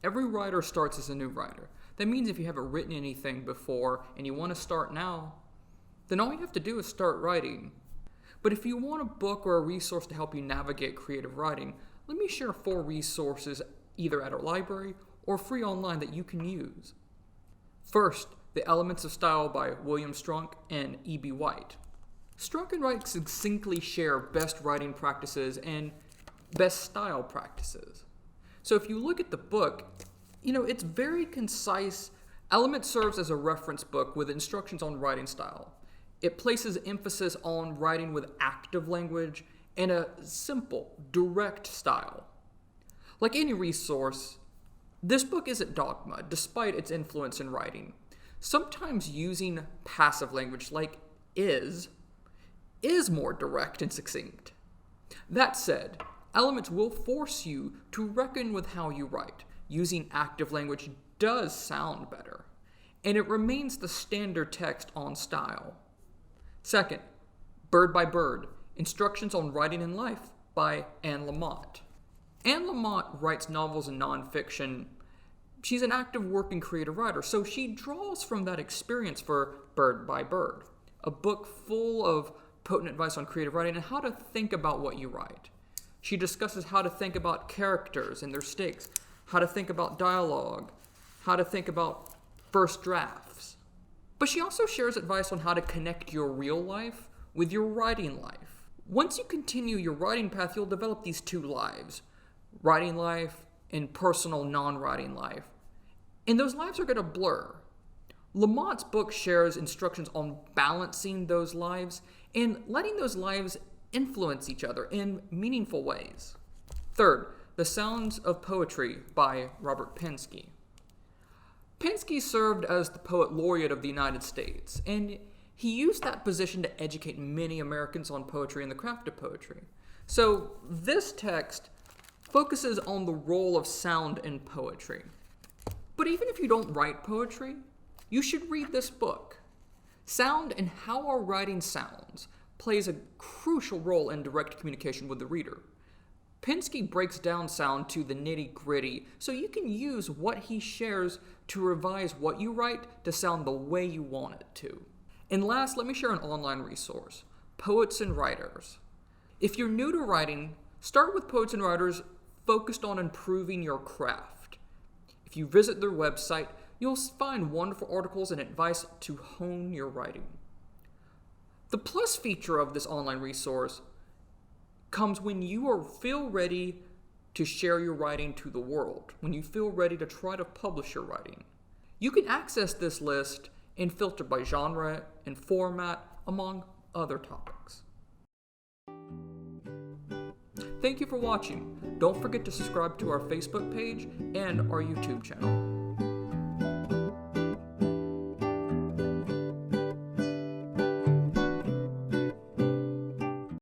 Every writer starts as a new writer. That means if you haven't written anything before and you want to start now, then all you have to do is start writing. But if you want a book or a resource to help you navigate creative writing, let me share 4 resources either at our library or free online that you can use. First, The Elements of Style by William Strunk and E.B. White. Strunk and White succinctly share best writing practices and best style practices. So if you look at the book, it's very concise. Element serves as a reference book with instructions on writing style. It places emphasis on writing with active language and a simple, direct style. Like any resource, this book isn't dogma, despite its influence in writing. Sometimes using passive language like is more direct and succinct. That said, Elements will force you to reckon with how you write. Using active language does sound better, and it remains the standard text on style. Second, Bird by Bird, Instructions on Writing in Life by Lamott. Lamott writes novels and nonfiction. She's an active working creative writer, so she draws from that experience for Bird by Bird, a book full of potent advice on creative writing and how to think about what you write. She discusses how to think about characters and their stakes, how to think about dialogue, how to think about first drafts. But she also shares advice on how to connect your real life with your writing life. Once you continue your writing path, you'll develop these 2 lives, writing life and personal non-writing life. And those lives are going to blur. Lamott's book shares instructions on balancing those lives and letting those lives influence each other in meaningful ways. Third, The Sounds of Poetry by Robert Pinsky. Pinsky served as the Poet Laureate of the United States, and he used that position to educate many Americans on poetry and the craft of poetry. So this text focuses on the role of sound in poetry. But even if you don't write poetry, you should read this book. Sound and how our writing sounds plays a crucial role in direct communication with the reader. Pinsky breaks down sound to the nitty-gritty, so you can use what he shares to revise what you write to sound the way you want it to. And last, let me share an online resource, Poets and Writers. If you're new to writing, start with Poets and Writers focused on improving your craft. If you visit their website, you'll find wonderful articles and advice to hone your writing. The plus feature of this online resource comes when you feel ready to share your writing to the world, when you feel ready to try to publish your writing. You can access this list and filter by genre and format, among other topics. Thank you for watching. Don't forget to subscribe to our Facebook page and our YouTube channel.